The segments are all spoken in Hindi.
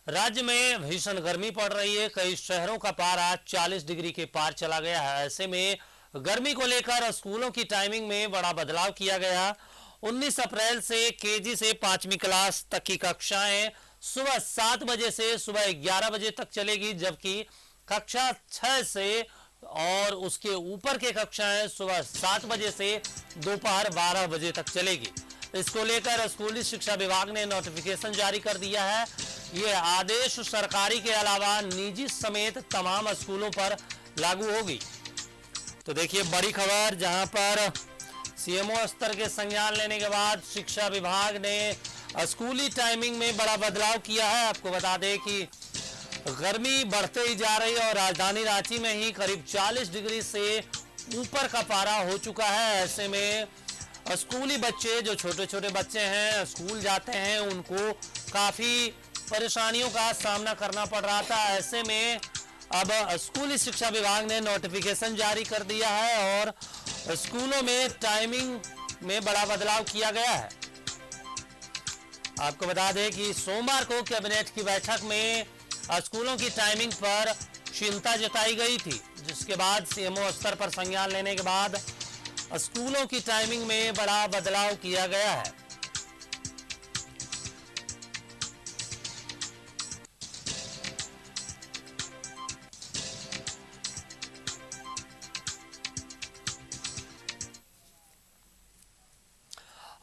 राज्य में भीषण गर्मी पड़ रही है। कई शहरों का पारा 40 डिग्री के पार चला गया है। ऐसे में गर्मी को लेकर स्कूलों की टाइमिंग में बड़ा बदलाव किया गया। 19 अप्रैल से केजी से 5वीं क्लास तक की कक्षाएं सुबह 7 बजे से सुबह 11 बजे तक चलेगी, जबकि कक्षा 6 से और उसके ऊपर के कक्षाएं सुबह 7 बजे से दोपहर 12 बजे तक चलेगी। इसको लेकर स्कूली शिक्षा विभाग ने नोटिफिकेशन जारी कर दिया है। ये आदेश सरकारी के अलावा निजी समेत तमाम स्कूलों पर लागू होगी। तो देखिए बड़ी खबर, जहां पर सीएमओ स्तर के संज्ञान लेने के बाद शिक्षा विभाग ने स्कूली टाइमिंग में बड़ा बदलाव किया है। आपको बता दें कि गर्मी बढ़ते ही जा रही है और राजधानी रांची में ही करीब 40 डिग्री से ऊपर का पारा हो चुका है। ऐसे में स्कूली बच्चे, जो छोटे छोटे बच्चे हैं, स्कूल जाते हैं, उनको काफ़ी परेशानियों का सामना करना पड़ रहा था। ऐसे में अब स्कूली शिक्षा विभाग ने नोटिफिकेशन जारी कर दिया है और स्कूलों में टाइमिंग में बड़ा बदलाव किया गया है। आपको बता दें कि सोमवार को कैबिनेट की बैठक में स्कूलों की टाइमिंग पर चिंता जताई गई थी, जिसके बाद सीएमओ स्तर पर संज्ञान लेने के बाद स्कूलों की टाइमिंग में बड़ा बदलाव किया गया है।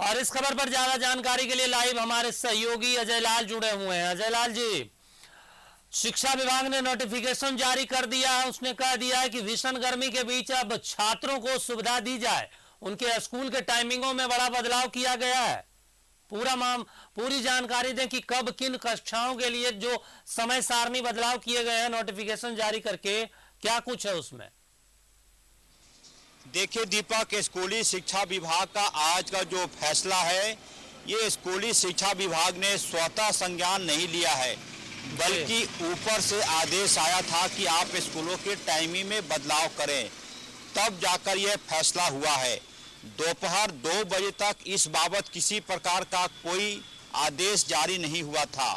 और इस खबर पर ज्यादा जानकारी के लिए लाइव हमारे सहयोगी अजय लाल जुड़े हुए हैं। अजय लाल जी, शिक्षा विभाग ने नोटिफिकेशन जारी कर दिया है। उसने कह दिया है कि भीषण गर्मी के बीच अब छात्रों को सुविधा दी जाए। उनके स्कूल के टाइमिंगों में बड़ा बदलाव किया गया है। पूरी जानकारी दें कि कब किन कक्षाओं के लिए जो समय सारणी बदलाव किए गए हैं नोटिफिकेशन जारी करके, क्या कुछ है उसमें? देखिए दीपक, स्कूली शिक्षा विभाग का आज का जो फैसला है, ये स्कूली शिक्षा विभाग ने स्वतः संज्ञान नहीं लिया है, बल्कि ऊपर से आदेश आया था कि आप स्कूलों के टाइमिंग में बदलाव करें, तब जाकर यह फैसला हुआ है। दोपहर 2 बजे तक इस बाबत किसी प्रकार का कोई आदेश जारी नहीं हुआ था।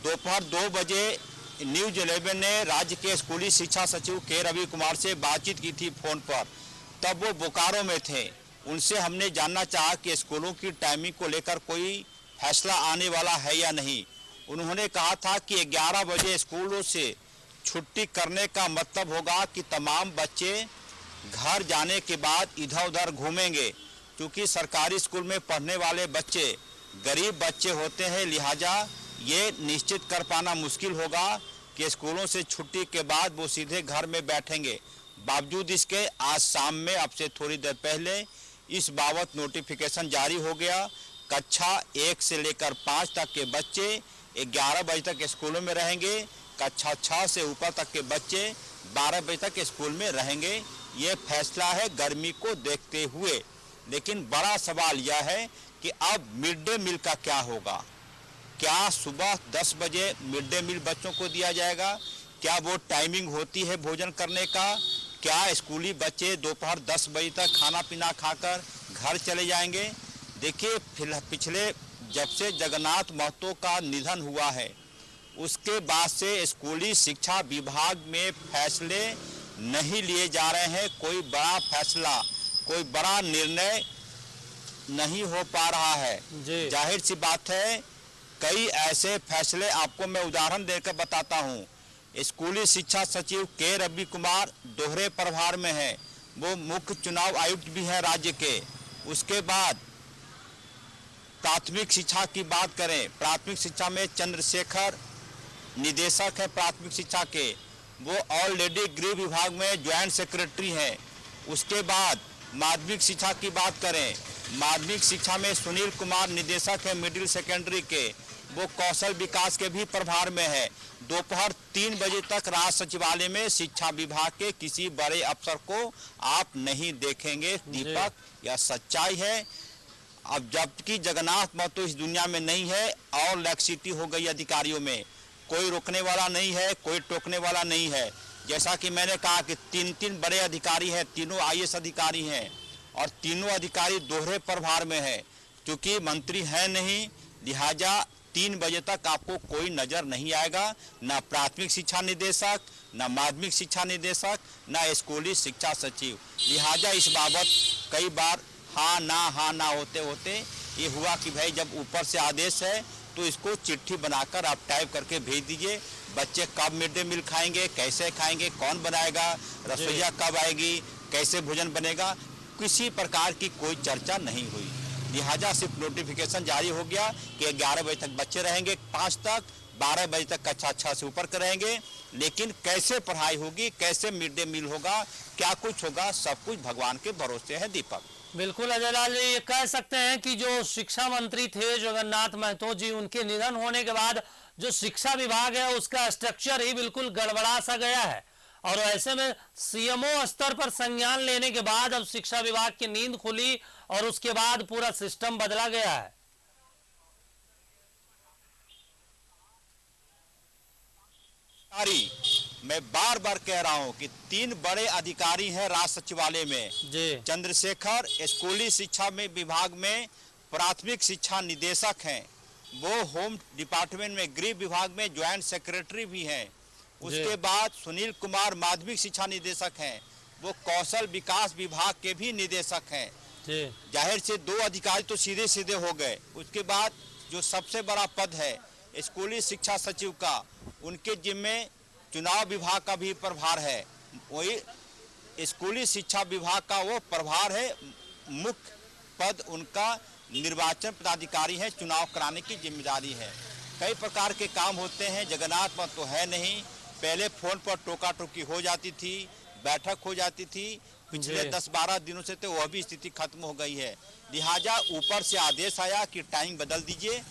दोपहर 2 बजे न्यूज़ 11 ने राज्य के स्कूली शिक्षा सचिव के रवि कुमार से बातचीत की थी फोन पर, तब वो बोकारो में थे। उनसे हमने जानना चाहा कि स्कूलों की टाइमिंग को लेकर कोई फैसला आने वाला है या नहीं। उन्होंने कहा था कि 11 बजे स्कूलों से छुट्टी करने का मतलब होगा कि तमाम बच्चे घर जाने के बाद इधर उधर घूमेंगे। क्योंकि सरकारी स्कूल में पढ़ने वाले बच्चे गरीब बच्चे होते हैं, लिहाजा ये निश्चित कर पाना मुश्किल होगा कि स्कूलों से छुट्टी के बाद वो सीधे घर में बैठेंगे। बावजूद इसके आज शाम में, अब से थोड़ी देर पहले, इस बाबत नोटिफिकेशन जारी हो गया। कक्षा 1 से लेकर 5 तक के बच्चे 11 बजे तक स्कूलों में रहेंगे। कक्षा 6 से ऊपर तक के बच्चे 12 बजे तक स्कूल में रहेंगे। ये फैसला है गर्मी को देखते हुए। लेकिन बड़ा सवाल यह है कि अब मिड डे मील का क्या होगा। क्या सुबह 10 बजे मिड डे मील बच्चों को दिया जाएगा? क्या वो टाइमिंग होती है भोजन करने का? क्या स्कूली बच्चे दोपहर 10 बजे तक खाना पीना खाकर घर चले जाएंगे? देखिए, पिछले जब से जगन्नाथ महतो का निधन हुआ है, उसके बाद से स्कूली शिक्षा विभाग में फैसले नहीं लिए जा रहे हैं। कोई बड़ा फैसला, कोई बड़ा निर्णय नहीं हो पा रहा है। जाहिर सी बात है, कई ऐसे फैसले, आपको मैं उदाहरण देकर बताता हूँ। स्कूली शिक्षा सचिव के रवि कुमार दोहरे प्रभार में है, वो मुख्य चुनाव आयुक्त भी हैं राज्य के। उसके बाद प्राथमिक शिक्षा की बात करें, प्राथमिक शिक्षा में चंद्रशेखर निदेशक है प्राथमिक शिक्षा के, वो ऑलरेडी गृह विभाग में ज्वाइंट सेक्रेटरी हैं। उसके बाद माध्यमिक शिक्षा की बात करें, माध्यमिक शिक्षा में सुनील कुमार निदेशक है मिडिल सेकेंडरी के, वो कौशल विकास के भी प्रभार में है। दोपहर 3 बजे तक राज्य सचिवालय में शिक्षा विभाग के किसी बड़े अफसर को आप नहीं देखेंगे। दीपक, यह सच्चाई है। अब जबकि जगन्नाथ महतो इस दुनिया में नहीं है और लैक्सिटी हो गई अधिकारियों में, कोई रोकने वाला नहीं है, कोई टोकने वाला नहीं है। जैसा कि मैंने कहा कि 3 बड़े अधिकारी हैं, तीनों आईएएस अधिकारी हैं और तीनों अधिकारी दोहरे प्रभार में है। क्योंकि मंत्री हैं नहीं, लिहाजा 3 बजे तक आपको कोई नज़र नहीं आएगा, ना प्राथमिक शिक्षा निदेशक, ना माध्यमिक शिक्षा निदेशक, ना स्कूली शिक्षा सचिव। लिहाजा इस बाबत कई बार हाँ ना होते होते ये हुआ कि भाई जब ऊपर से आदेश है तो इसको चिट्ठी बनाकर आप टाइप करके भेज दीजिए। बच्चे कब मिड डे मील खाएंगे, कैसे खाएंगे, कौन बनाएगा, रसोइया कब आएगी, कैसे भोजन बनेगा, किसी प्रकार की कोई चर्चा नहीं हुई। लिहाजा सिर्फ नोटिफिकेशन जारी हो गया कि 11 बजे तक बच्चे रहेंगे, 5 तक, 12 बजे तक कक्षा 6 से ऊपर करेंगे। लेकिन कैसे पढ़ाई होगी, कैसे मिड डे मील होगा, क्या कुछ होगा, सब कुछ भगवान के भरोसे है। दीपक, बिल्कुल अजय लाल जी, ये कह सकते हैं कि जो शिक्षा मंत्री थे जगन्नाथ महतो जी, उनके निधन होने के बाद जो शिक्षा विभाग है उसका स्ट्रक्चर ही बिल्कुल गड़बड़ा सा गया है। और ऐसे में सीएमओ स्तर पर संज्ञान लेने के बाद अब शिक्षा विभाग की नींद खुली और उसके बाद पूरा सिस्टम बदला गया है। मैं बार बार कह रहा हूं कि 3 बड़े अधिकारी हैं राज सचिवालय में जी। चंद्रशेखर स्कूली शिक्षा में विभाग में प्राथमिक शिक्षा निदेशक हैं, वो होम डिपार्टमेंट में गृह विभाग में ज्वाइंट सेक्रेटरी भी हैं। उसके बाद सुनील कुमार माध्यमिक शिक्षा निदेशक हैं, वो कौशल विकास विभाग के भी निदेशक हैं। जाहिर से 2 अधिकारी तो सीधे सीधे हो गए। उसके बाद जो सबसे बड़ा पद है स्कूली शिक्षा सचिव का, उनके जिम्मे चुनाव विभाग का भी प्रभार है। वही स्कूली शिक्षा विभाग का वो प्रभार है, मुख्य पद उनका निर्वाचन पदाधिकारी है, चुनाव कराने की जिम्मेदारी है। कई प्रकार के काम होते हैं। जगन्नाथ मत तो है नहीं, पहले फोन पर टोका टोकी हो जाती थी, बैठक हो जाती थी, पिछले 10-12 दिनों से तो वह भी स्थिति खत्म हो गई है। लिहाजा ऊपर से आदेश आया कि टाइम बदल दीजिए,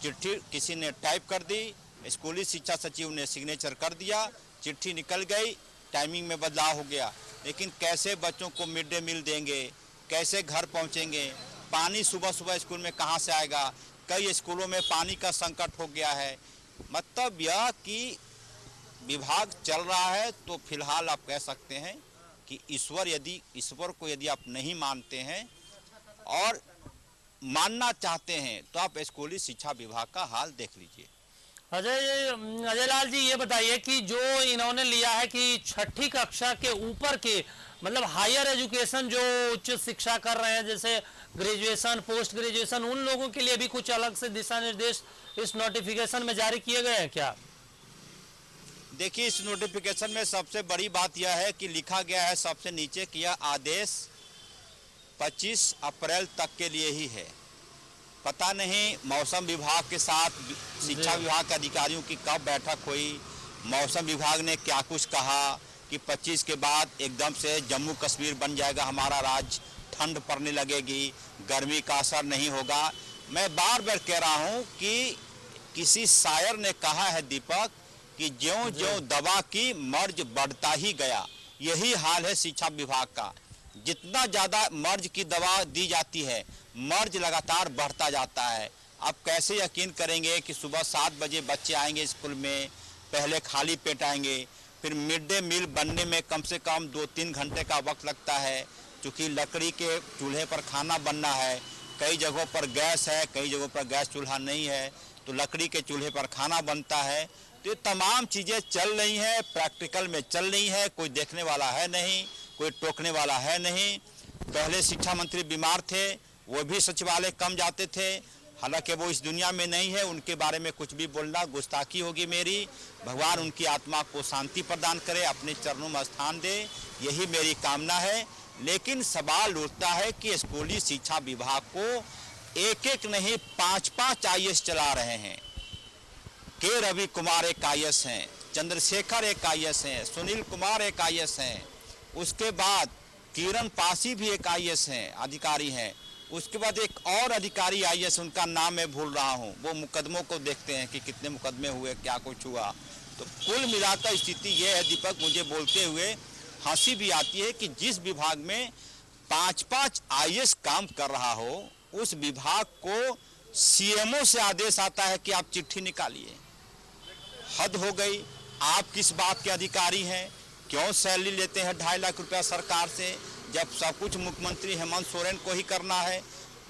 चिट्ठी किसी ने टाइप कर दी, स्कूली शिक्षा सचिव ने सिग्नेचर कर दिया, चिट्ठी निकल गई, टाइमिंग में बदलाव हो गया। लेकिन कैसे बच्चों को मिड डे मील देंगे, कैसे घर पहुंचेंगे, पानी सुबह सुबह स्कूल में कहां से आएगा, कई स्कूलों में पानी का संकट हो गया है। मतलब यह कि विभाग चल रहा है तो फिलहाल आप कह सकते हैं कि ईश्वर को यदि आप नहीं मानते हैं और मानना चाहते हैं तो आप स्कूली शिक्षा विभाग का हाल देख लीजिए। अजय लाल जी, ये बताइए कि जो इन्होंने लिया है कि 6ठी कक्षा के ऊपर के मतलब हायर एजुकेशन जो उच्च शिक्षा कर रहे हैं, जैसे ग्रेजुएशन, पोस्ट ग्रेजुएशन, उन लोगों के लिए भी कुछ अलग से दिशा निर्देश इस नोटिफिकेशन में जारी किए गए हैं क्या? देखिए, इस नोटिफिकेशन में सबसे बड़ी बात यह है कि लिखा गया है सबसे नीचे कि यह आदेश 25 अप्रैल तक के लिए ही है। पता नहीं मौसम विभाग के साथ शिक्षा विभाग के अधिकारियों की कब बैठक हुई, मौसम विभाग ने क्या कुछ कहा कि 25 के बाद एकदम से जम्मू कश्मीर बन जाएगा हमारा राज्य, ठंड पड़ने लगेगी, गर्मी का असर नहीं होगा। मैं बार बार कह रहा हूं कि किसी शायर ने कहा है दीपक कि ज्यों-ज्यों दवा की मर्ज बढ़ता ही गया। यही हाल है शिक्षा विभाग का। जितना ज़्यादा मर्ज की दवा दी जाती है, मर्ज लगातार बढ़ता जाता है। आप कैसे यकीन करेंगे कि सुबह 7 बजे बच्चे आएंगे स्कूल में, पहले खाली पेट आएंगे, फिर मिड डे मील बनने में कम से कम 2-3 घंटे का वक्त लगता है, क्योंकि लकड़ी के चूल्हे पर खाना बनना है। कई जगहों पर गैस है, कई जगहों पर गैस चूल्हा नहीं है, तो लकड़ी के चूल्हे पर खाना बनता है। तो ये तमाम चीज़ें चल रही हैं, प्रैक्टिकल में चल रही हैं, कोई देखने वाला है नहीं, कोई टोकने वाला है नहीं। पहले शिक्षा मंत्री बीमार थे, वो भी सचिवालय कम जाते थे, हालांकि वो इस दुनिया में नहीं है, उनके बारे में कुछ भी बोलना गुस्ताखी होगी मेरी। भगवान उनकी आत्मा को शांति प्रदान करे, अपने चरणों में स्थान दे, यही मेरी कामना है। लेकिन सवाल उठता है कि स्कूली शिक्षा विभाग को एक नहीं 5-5 IAS चला रहे हैं। के रवि कुमार एक IAS हैं, चंद्रशेखर एक IAS हैं, सुनील कुमार एक IAS हैं, उसके बाद किरण पासी भी एक IAS हैं, अधिकारी हैं। उसके बाद एक और अधिकारी IAS, उनका नाम मैं भूल रहा हूं, वो मुकदमों को देखते हैं कि कितने मुकदमे हुए, क्या कुछ हुआ। तो कुल मिलाकर स्थिति ये है दीपक, मुझे बोलते हुए हंसी भी आती है कि जिस विभाग में 5-5 IAS काम कर रहा हो, उस विभाग को CMO से आदेश आता है कि आप चिट्ठी निकालिए। हद हो गई। आप किस बात के अधिकारी हैं? क्यों सैलरी लेते हैं 2.5 लाख रुपया सरकार से, जब सब कुछ मुख्यमंत्री हेमंत सोरेन को ही करना है?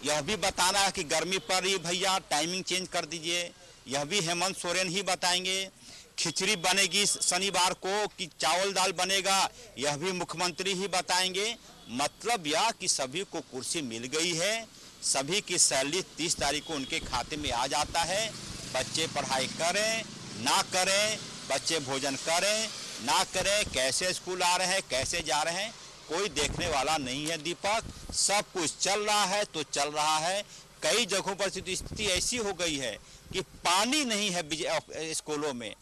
यह भी बताना है कि गर्मी पड़ रही भैया, टाइमिंग चेंज कर दीजिए, यह भी हेमंत सोरेन ही बताएंगे। खिचड़ी बनेगी शनिवार को कि चावल दाल बनेगा, यह भी मुख्यमंत्री ही बताएंगे। मतलब यह कि सभी को कुर्सी मिल गई है, सभी की सैलरी 30 तारीख को उनके खाते में आ जाता है। बच्चे पढ़ाई करें ना करें, बच्चे भोजन करें ना करें, कैसे स्कूल आ रहे हैं, कैसे जा रहे हैं, कोई देखने वाला नहीं है दीपक। सब कुछ चल रहा है तो चल रहा है। कई जगहों पर स्थिति ऐसी हो गई है कि पानी नहीं है स्कूलों में,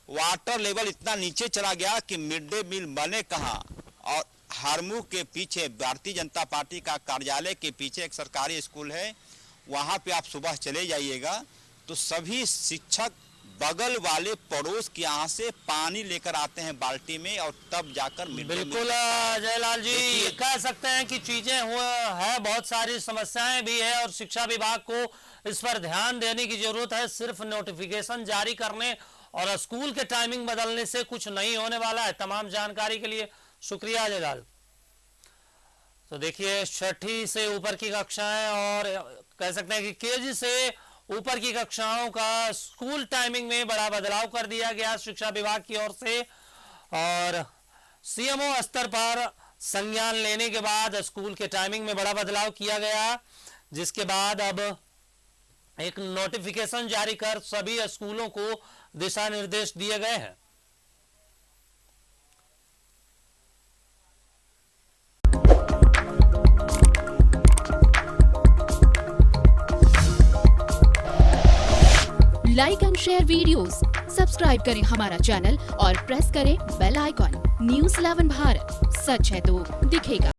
वाटर लेवल इतना नीचे चला गया कि मिड डे मील बने कहाँ। और हरमू के पीछे भारतीय जनता पार्टी का कार्यालय के पीछे एक सरकारी स्कूल है, वहाँ पे आप सुबह चले जाइएगा तो सभी शिक्षक बगल वाले पड़ोस के यहाँ से पानी लेकर आते हैं बाल्टी में और तब जाकर बिल्कुल जयलाल जी, कह सकते हैं कि चीजें है, बहुत सारी समस्याएं भी है और शिक्षा विभाग को इस पर ध्यान देने की जरूरत है। सिर्फ नोटिफिकेशन जारी करने और स्कूल के टाइमिंग बदलने से कुछ नहीं होने वाला है। तमाम जानकारी के लिए शुक्रिया जयलाल। तो देखिए, छठी से ऊपर की कक्षाएं और कह सकते हैं कि केजी से ऊपर की कक्षाओं का स्कूल टाइमिंग में बड़ा बदलाव कर दिया गया शिक्षा विभाग की ओर से, और सीएमओ स्तर पर संज्ञान लेने के बाद स्कूल के टाइमिंग में बड़ा बदलाव किया गया, जिसके बाद अब एक नोटिफिकेशन जारी कर सभी स्कूलों को दिशा निर्देश दिए गए हैं। Like and share videos, subscribe करें हमारा चैनल और प्रेस करें बेल आइकॉन। न्यूज़ 11 भारत, सच है तो दिखेगा।